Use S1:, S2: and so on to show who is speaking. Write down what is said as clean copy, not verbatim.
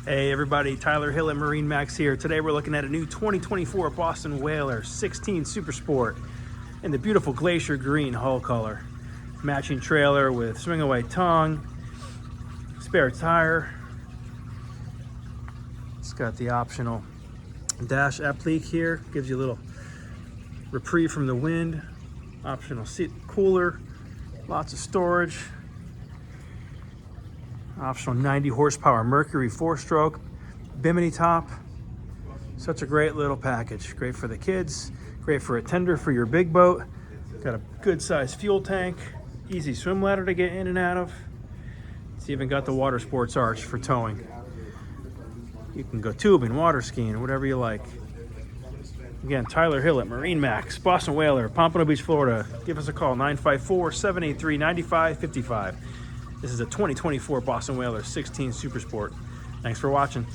S1: Hey everybody, Tyler Hill at MarineMax here. Today we're looking at a new 2024 Boston Whaler 16 Super Sport in the beautiful glacier green hull color. Matching trailer with swing away tongue, spare tire. It's got the optional dash applique here, gives you a little reprieve from the wind. Optional seat cooler, lots of storage. Optional 90 horsepower Mercury 4-stroke bimini top. Such a great little package. Great for the kids, great for a tender for your big boat. Got a good sized fuel tank, easy swim ladder to get in and out of. It's even got the water sports arch for towing. You can go tubing, water skiing, whatever you like. Again, Tyler Hill at MarineMax, Boston Whaler, Pompano Beach, Florida. Give us a call, 954-783-9555. This is a 2024 Boston Whaler 16 Super Sport. Thanks for watching.